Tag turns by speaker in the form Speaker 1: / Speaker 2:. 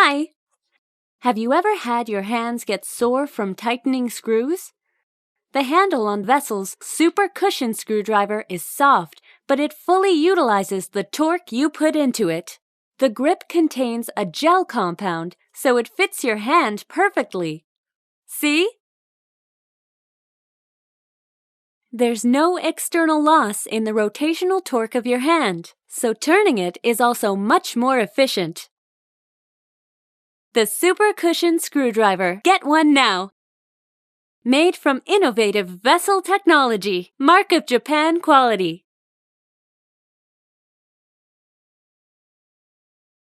Speaker 1: Hi! Have you ever had your hands get sore from tightening screws? The handle on Vessel's super cushion screwdriver is soft, but it fully utilizes the torque you put into it. The grip contains a gel compound, so it fits your hand perfectly. See? There's no external loss in the rotational torque of your hand, so turning it is also much more efficient. The Super Cushion Screwdriver. Get one now! Made from innovative Vessel technology, Mark of Japan quality.